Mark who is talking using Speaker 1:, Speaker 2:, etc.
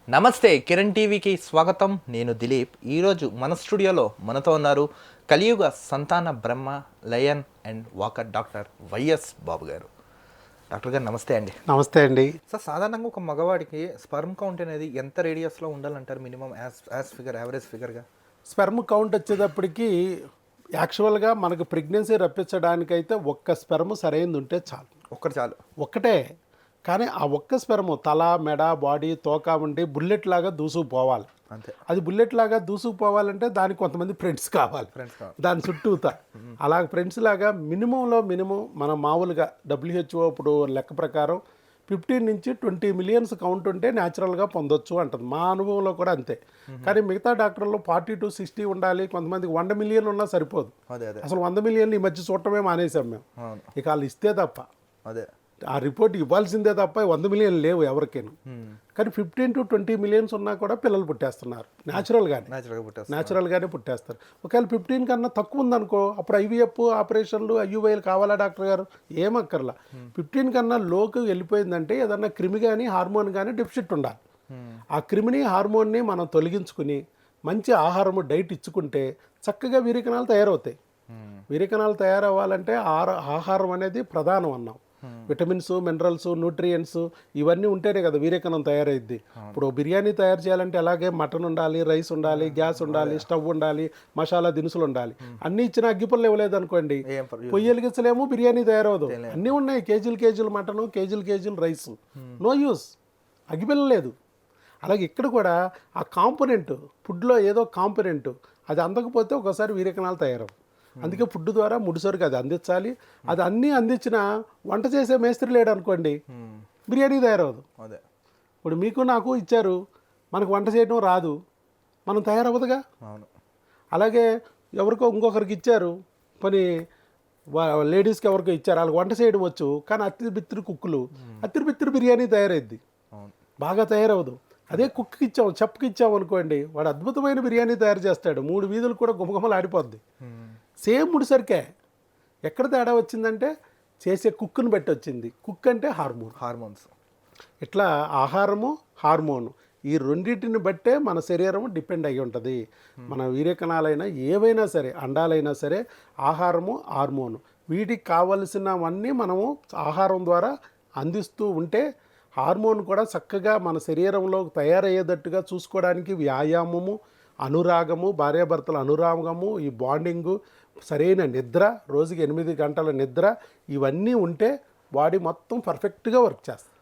Speaker 1: నమస్తే కిరణ్ టీవీకి స్వాగతం. నేను దిలీప్. ఈరోజు మన స్టూడియోలో మనతో ఉన్నారు కలియుగ సంతాన బ్రహ్మ lion and walker doctor YS Babu garu. Doctor గారు నమస్తే అండి.
Speaker 2: నమస్తే అండి.
Speaker 1: సార్, సాధారణంగా ఒక మగవాడికి స్పర్మ్ కౌంట్ అనేది ఎంత రేడియస్లో ఉండాలంటారు? మినిమం యావరేజ్ ఫిగర్గా
Speaker 2: స్పెర్మ్ కౌంట్ వచ్చేటప్పటికి యాక్చువల్గా మనకు ప్రెగ్నెన్సీ రప్పించడానికైతే ఒక్క స్పెర్మ్ సరైనది ఉంటే చాలు.
Speaker 1: ఒక్కటి చాలు.
Speaker 2: ఒక్కటే. కానీ ఆ ఒక్క స్పెర్మ్ తల, మెడ, బాడీ, తోక ఉండి బుల్లెట్ లాగా దూసుకుపోవాలి.
Speaker 1: అంతే.
Speaker 2: అది బుల్లెట్ లాగా దూసుకుపోవాలంటే దానికి కొంతమంది ఫ్రెండ్స్ కావాలి. దాని చుట్టూతా అలా ఫ్రెండ్స్ లాగా మినిమం మనం మామూలుగా WHO ఇప్పుడు లెక్క ప్రకారం 15 నుంచి 20 మిలియన్స్ కౌంట్ ఉంటే న్యాచురల్గా పొందొచ్చు అంటుంది. మా అనుభవంలో కూడా అంతే. కానీ మిగతా డాక్టర్లు 40 to 60 ఉండాలి. కొంతమందికి 100 మిలియన్ ఉన్నా సరిపోదు. అసలు 100 మిలియన్లు ఈ మధ్య చూడటమే మానేసాం మేము. ఇక వాళ్ళు ఇస్తే తప్ప,
Speaker 1: అదే
Speaker 2: ఆ రిపోర్ట్ ఇవ్వాల్సిందే తప్ప 100 మిలియన్ లేవు ఎవరికైనా. కానీ 15 to 20 మిలియన్స్ ఉన్నా కూడా పిల్లలు పుట్టేస్తున్నారు న్యాచురల్గానే పుట్టేస్తారు. ఒకవేళ 15 కన్నా తక్కువ ఉందనుకో, అప్పుడు IVF ఆపరేషన్లు IUIలు కావాలా డాక్టర్ గారు? ఏమక్కర్లా. 15 కన్నా లోకి వెళ్ళిపోయిందంటే ఏదన్నా క్రిమి కానీ హార్మోన్ కానీ డెఫిసిట్ ఉండాలి. ఆ క్రిమిని హార్మోన్ని మనం తొలగించుకుని మంచి ఆహారము డైట్ ఇచ్చుకుంటే చక్కగా వీరికణాలు తయారవుతాయి. వీరికణాలు తయారవ్వాలంటే ఆహారం అనేది ప్రధానం అన్నాం. విటమిన్స్, మినరల్స్, న్యూట్రియంట్స్ ఇవన్నీ ఉంటేనే కదా వీర్యకణం తయారైద్ది. ఇప్పుడు బిర్యానీ తయారు చేయాలంటే అలాగే మటన్ ఉండాలి, రైస్ ఉండాలి, గ్యాస్ ఉండాలి, స్టవ్ ఉండాలి, మసాలా దినుసులు ఉండాలి. అన్నీ ఇచ్చిన అగ్గిపుల్ల ఇవ్వలేదు అనుకోండి, పొయ్యి వెలిగించలేము, బిర్యానీ తయారవదు. అన్నీ ఉన్నాయి, కేజీలు మటను, కేజీలు రైస్, నో యూస్, అగ్గిపిల్ల లేదు. అలాగే ఇక్కడ కూడా ఆ కాంపోనెంట్, ఫుడ్లో ఏదో కాంపోనెంట్ అది అందకపోతే ఒకసారి వీర్యకణాలు తయారవు. అందుకే ఫుడ్ ద్వారా ముడిసరికి అది అందించాలి. అది అన్నీ అందించిన వంట చేసే మేస్త్రి లేడు అనుకోండి, బిర్యానీ తయారవదు.
Speaker 1: అదే
Speaker 2: ఇప్పుడు మీకు నాకు ఇచ్చారు, మనకు వంట చేయడం రాదు, మనం తయారవ్వదుగా. అలాగే ఎవరికో ఇంకొకరికి ఇచ్చారు పని, లేడీస్కి ఎవరికో ఇచ్చారు, వాళ్ళకి వంట చేయడం వచ్చు, కానీ అత్తిరి బిత్తిరి కుక్కులు, అత్తిరి బిత్తిరి బిర్యానీ తయారైద్ది, బాగా తయారవదు. అదే కుక్కి ఇచ్చాము, చెప్పుకి ఇచ్చాము అనుకోండి, వాడు అద్భుతమైన బిర్యానీ తయారు చేస్తాడు, 3 వీధులు కూడా గుమగుమలు ఆడిపోద్ది. సేమ్ ముడిసరికే. ఎక్కడ తేడా వచ్చిందంటే చేసే కుక్కుని బట్టి వచ్చింది. కుక్ అంటే హార్మోన్స్. ఇట్లా ఆహారము, హార్మోను, ఈ రెండింటిని బట్టే మన శరీరం డిపెండ్ అయ్యి ఉంటుంది. మన వీర్యకణాలైనా ఏవైనా సరే, అండాలైనా సరే, ఆహారము, హార్మోను, వీటికి కావలసినవన్నీ మనము ఆహారం ద్వారా అందిస్తూ ఉంటే హార్మోన్ కూడా చక్కగా మన శరీరంలో తయారయ్యేటట్టుగా చూసుకోవడానికి వ్యాయామము, అనురాగము, భార్యాభర్తల అనురాగము, ఈ బాండింగు, సరైన నిద్ర, రోజుకి 8 గంటల నిద్ర, ఇవన్నీ ఉంటే బాడీ మొత్తం పర్ఫెక్ట్గా వర్క్ చేస్తుంది.